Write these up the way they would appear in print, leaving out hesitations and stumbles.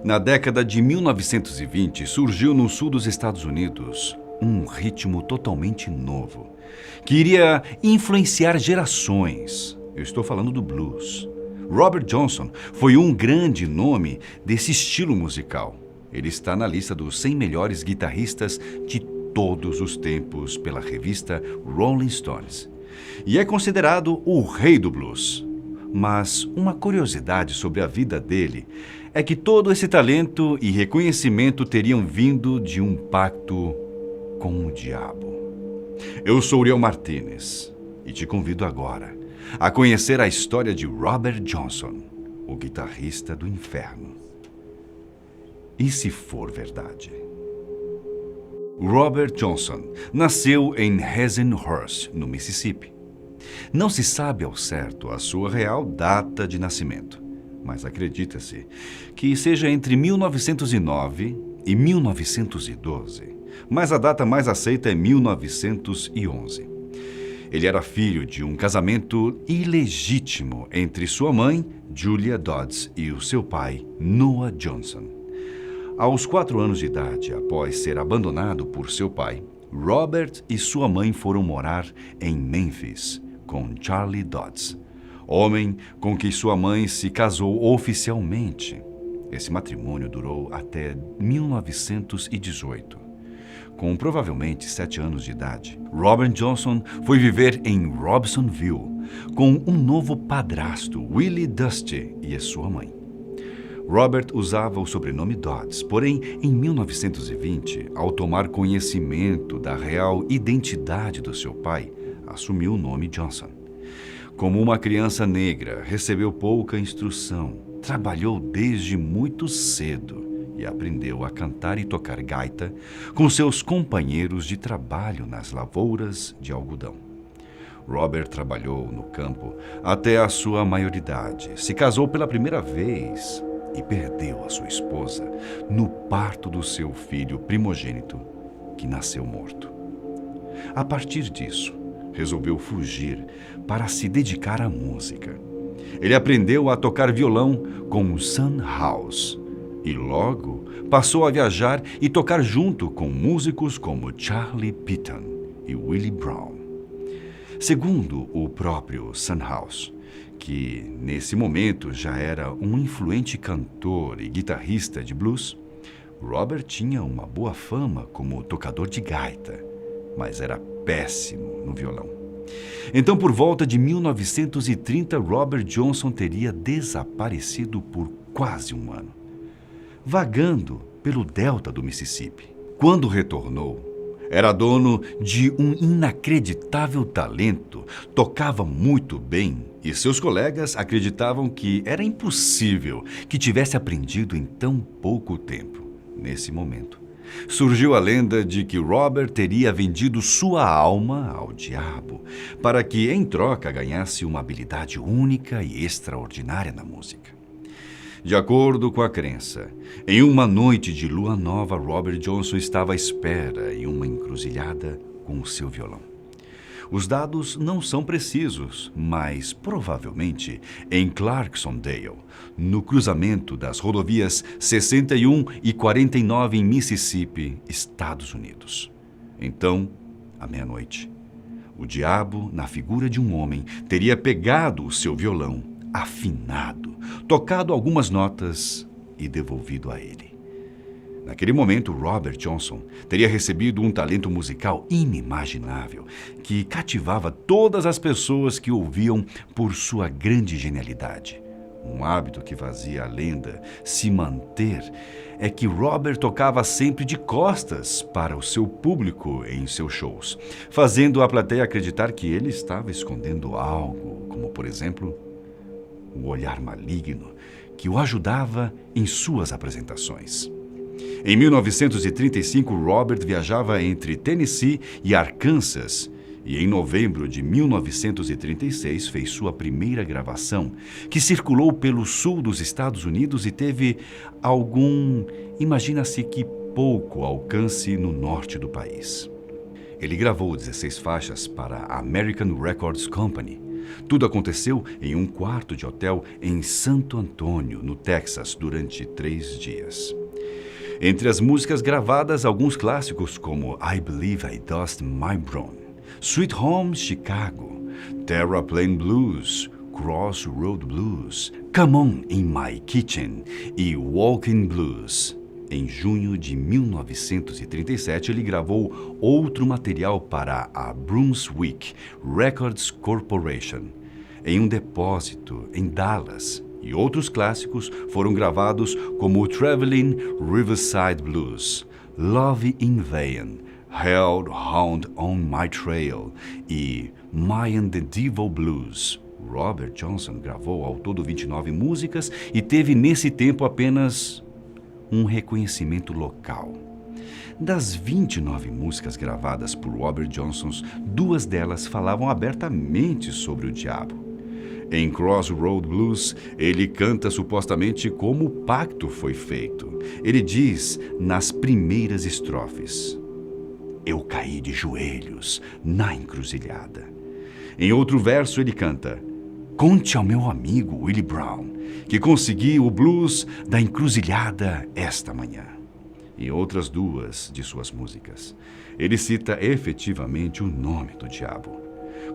Na década de 1920, surgiu no sul dos Estados Unidos um ritmo totalmente novo, que iria influenciar gerações. Eu estou falando do blues. Robert Johnson foi um grande nome desse estilo musical. Ele está na lista dos 100 melhores guitarristas de todos os tempos pela revista Rolling Stones. E é considerado o rei do blues. Mas uma curiosidade sobre a vida dele é que todo esse talento e reconhecimento teriam vindo de um pacto com o diabo. Eu sou Uriel Martínez e te convido agora a conhecer a história de Robert Johnson, o guitarrista do inferno. E se for verdade? Robert Johnson nasceu em Hazelhurst, no Mississippi. Não se sabe ao certo a sua real data de nascimento, mas acredita-se que seja entre 1909 e 1912, mas a data mais aceita é 1911. Ele era filho de um casamento ilegítimo entre sua mãe, Julia Dodds, e o seu pai, Noah Johnson. Aos 4 anos de idade, após ser abandonado por seu pai, Robert e sua mãe foram morar em Memphis com Charlie Dodds, homem com quem sua mãe se casou oficialmente. Esse matrimônio durou até 1918. Com provavelmente 7 anos de idade, Robert Johnson foi viver em Robsonville com um novo padrasto, Willie Dusty, e a sua mãe. Robert usava o sobrenome Dodds, porém, em 1920, ao tomar conhecimento da real identidade do seu pai, assumiu o nome Johnson. Como uma criança negra, recebeu pouca instrução, trabalhou desde muito cedo e aprendeu a cantar e tocar gaita com seus companheiros de trabalho nas lavouras de algodão. Robert trabalhou no campo até a sua maioridade, se casou pela primeira vez e perdeu a sua esposa no parto do seu filho primogênito, que nasceu morto. A partir disso, resolveu fugir para se dedicar à música. Ele aprendeu a tocar violão com Son House e logo passou a viajar e tocar junto com músicos como Charlie Pitton e Willie Brown. Segundo o próprio Son House, que nesse momento já era um influente cantor e guitarrista de blues, Robert tinha uma boa fama como tocador de gaita, mas era péssimo no violão. Então, por volta de 1930, Robert Johnson teria desaparecido por quase um ano, vagando pelo delta do Mississippi. Quando retornou, era dono de um inacreditável talento, tocava muito bem e seus colegas acreditavam que era impossível que tivesse aprendido em tão pouco tempo. Nesse momento, surgiu a lenda de que Robert teria vendido sua alma ao diabo para que, em troca, ganhasse uma habilidade única e extraordinária na música. De acordo com a crença, em uma noite de lua nova, Robert Johnson estava à espera em uma encruzilhada com o seu violão. Os dados não são precisos, mas provavelmente em Clarksondale, no cruzamento das rodovias 61 e 49 em Mississippi, Estados Unidos. Então, à meia-noite, o diabo, na figura de um homem, teria pegado o seu violão, afinado, tocado algumas notas e devolvido a ele. Naquele momento, Robert Johnson teria recebido um talento musical inimaginável que cativava todas as pessoas que ouviam por sua grande genialidade. Um hábito que fazia a lenda se manter é que Robert tocava sempre de costas para o seu público em seus shows, fazendo a plateia acreditar que ele estava escondendo algo, como, por exemplo, um olhar maligno que o ajudava em suas apresentações. Em 1935, Robert viajava entre Tennessee e Arkansas e, em novembro de 1936, fez sua primeira gravação, que circulou pelo sul dos Estados Unidos e teve imagina-se que pouco alcance no norte do país. Ele gravou 16 faixas para a American Records Company, Tudo aconteceu em um quarto de hotel em Santo Antônio, no Texas, durante 3 dias. Entre as músicas gravadas, alguns clássicos como I Believe I Dust My Brown, Sweet Home Chicago, Terraplane Blues, Crossroad Blues, Come On in My Kitchen e Walking Blues. Em junho de 1937, ele gravou outro material para a Brunswick Records Corporation, em um depósito em Dallas, e outros clássicos foram gravados como Traveling Riverside Blues, Love in Vain, Hellhound on My Trail e My and the Devil Blues. Robert Johnson gravou ao todo 29 músicas e teve nesse tempo apenas um reconhecimento local. Das 29 músicas gravadas por Robert Johnson, 2 delas falavam abertamente sobre o diabo. Em Crossroad Blues, ele canta supostamente como o pacto foi feito. Ele diz nas primeiras estrofes: Eu caí de joelhos na encruzilhada. Em outro verso ele canta: Conte ao meu amigo Willie Brown que consegui o blues da encruzilhada esta manhã. Em outras 2 de suas músicas, ele cita efetivamente o nome do diabo,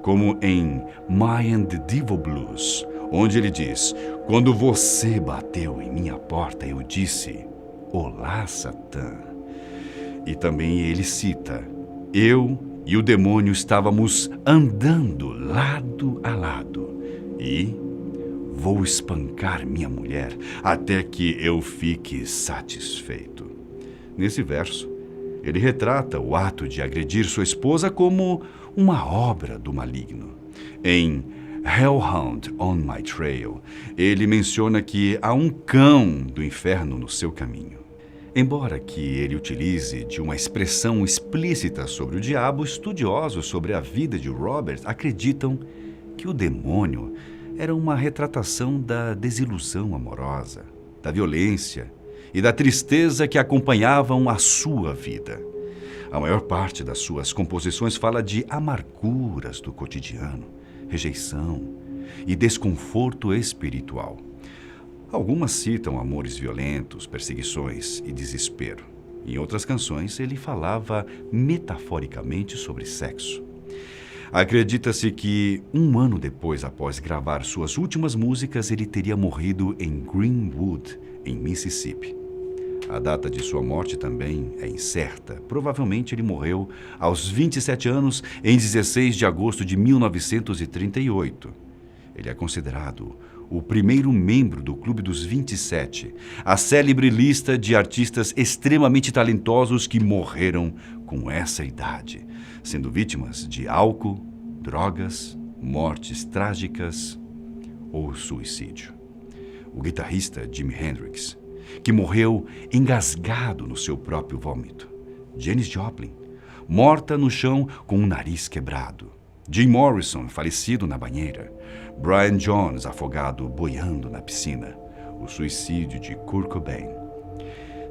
como em My and the Devil Blues, onde ele diz: Quando você bateu em minha porta, eu disse, Olá, Satã. E também ele cita: Eu e o demônio estávamos andando lado a lado e vou espancar minha mulher até que eu fique satisfeito. Nesse verso, ele retrata o ato de agredir sua esposa como uma obra do maligno. Em Hellhound on My Trail, ele menciona que há um cão do inferno no seu caminho. Embora que ele utilize de uma expressão explícita sobre o diabo, estudiosos sobre a vida de Robert acreditam que o demônio era uma retratação da desilusão amorosa, da violência e da tristeza que acompanhavam a sua vida. A maior parte das suas composições fala de amarguras do cotidiano, rejeição e desconforto espiritual. Algumas citam amores violentos, perseguições e desespero. Em outras canções, ele falava metaforicamente sobre sexo. Acredita-se que, 1 ano depois, após gravar suas últimas músicas, ele teria morrido em Greenwood, em Mississippi. A data de sua morte também é incerta. Provavelmente ele morreu aos 27 anos, em 16 de agosto de 1938. Ele é considerado o primeiro membro do Clube dos 27, a célebre lista de artistas extremamente talentosos que morreram com essa idade, sendo vítimas de álcool, drogas, mortes trágicas ou suicídio. O guitarrista Jimi Hendrix, que morreu engasgado no seu próprio vômito. Janis Joplin, morta no chão com o nariz quebrado. Jim Morrison, falecido na banheira. Brian Jones, afogado boiando na piscina. O suicídio de Kurt Cobain.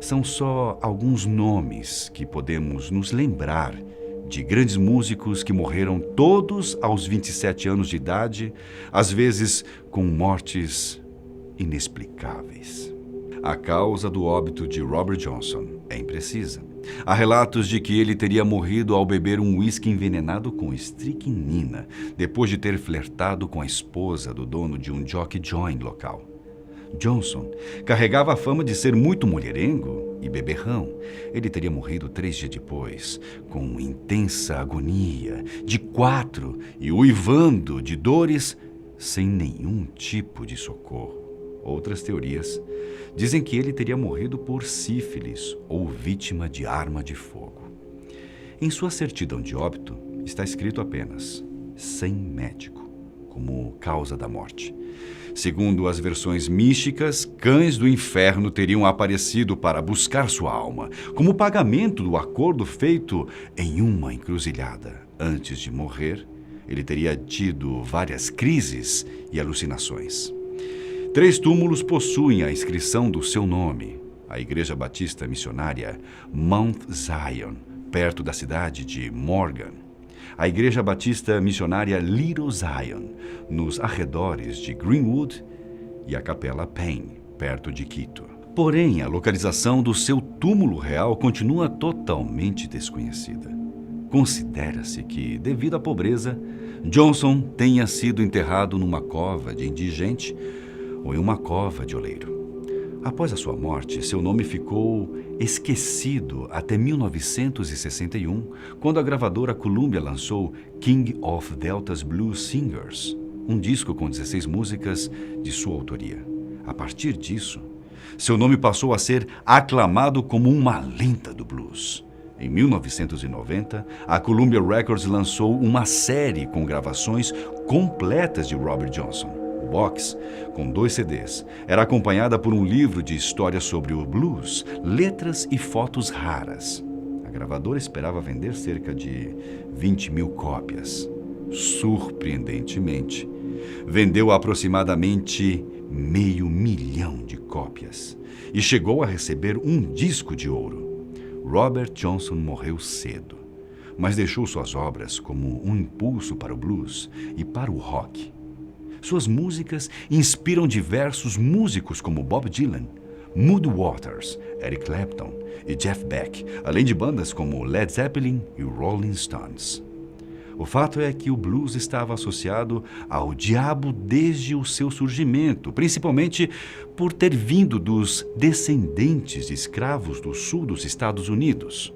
São só alguns nomes que podemos nos lembrar de grandes músicos que morreram todos aos 27 anos de idade, às vezes com mortes inexplicáveis. A causa do óbito de Robert Johnson é imprecisa. Há relatos de que ele teria morrido ao beber um uísque envenenado com estricnina, depois de ter flertado com a esposa do dono de um jockey joint local. Johnson carregava a fama de ser muito mulherengo e beberrão. Ele teria morrido 3 dias depois, com intensa agonia, de 4 e uivando de dores, sem nenhum tipo de socorro. Outras teorias dizem que ele teria morrido por sífilis ou vítima de arma de fogo. Em sua certidão de óbito está escrito apenas sem médico, como causa da morte. Segundo as versões místicas, cães do inferno teriam aparecido para buscar sua alma, como pagamento do acordo feito em uma encruzilhada. Antes de morrer, ele teria tido várias crises e alucinações. 3 túmulos possuem a inscrição do seu nome. A Igreja Batista Missionária Mount Zion, perto da cidade de Morgan. a Igreja Batista Missionária Little Zion, nos arredores de Greenwood, e a Capela Payne, perto de Quito. Porém, a localização do seu túmulo real continua totalmente desconhecida. Considera-se que, devido à pobreza, Johnson tenha sido enterrado numa cova de indigente ou em uma cova de oleiro. Após a sua morte, seu nome ficou esquecido até 1961, quando a gravadora Columbia lançou King of Delta's Blues Singers, um disco com 16 músicas de sua autoria. A partir disso, seu nome passou a ser aclamado como uma lenda do blues. Em 1990, a Columbia Records lançou uma série com gravações completas de Robert Johnson. O box, com 2 CDs, era acompanhada por um livro de histórias sobre o blues, letras e fotos raras. A gravadora esperava vender cerca de 20 mil cópias. Surpreendentemente, vendeu aproximadamente 500.000 de cópias e chegou a receber um disco de ouro. Robert Johnson morreu cedo, mas deixou suas obras como um impulso para o blues e para o rock. Suas músicas inspiram diversos músicos como Bob Dylan, Muddy Waters, Eric Clapton e Jeff Beck, além de bandas como Led Zeppelin e Rolling Stones. O fato é que o blues estava associado ao diabo desde o seu surgimento, principalmente por ter vindo dos descendentes de escravos do sul dos Estados Unidos.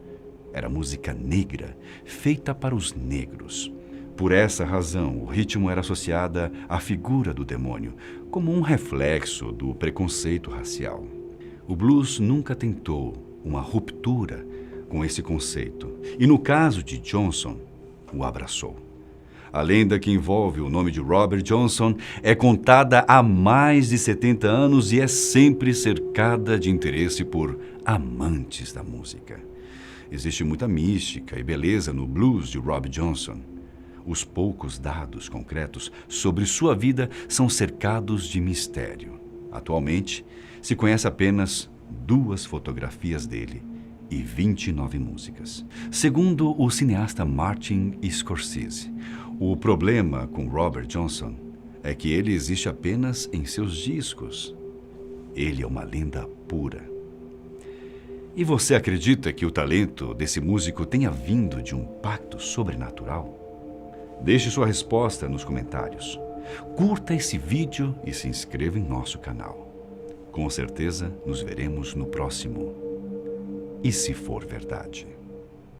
Era música negra, feita para os negros. Por essa razão, o ritmo era associado à figura do demônio, como um reflexo do preconceito racial. O blues nunca tentou uma ruptura com esse conceito, e no caso de Johnson, o abraçou. A lenda que envolve o nome de Robert Johnson é contada há mais de 70 anos e é sempre cercada de interesse por amantes da música. Existe muita mística e beleza no blues de Robert Johnson. Os poucos dados concretos sobre sua vida são cercados de mistério. Atualmente, se conhece apenas 2 fotografias dele e 29 músicas. Segundo o cineasta Martin Scorsese, o problema com Robert Johnson é que ele existe apenas em seus discos. Ele é uma lenda pura. E você acredita que o talento desse músico tenha vindo de um pacto sobrenatural? Deixe sua resposta nos comentários. Curta esse vídeo e se inscreva em nosso canal. Com certeza, nos veremos no próximo. E se for verdade?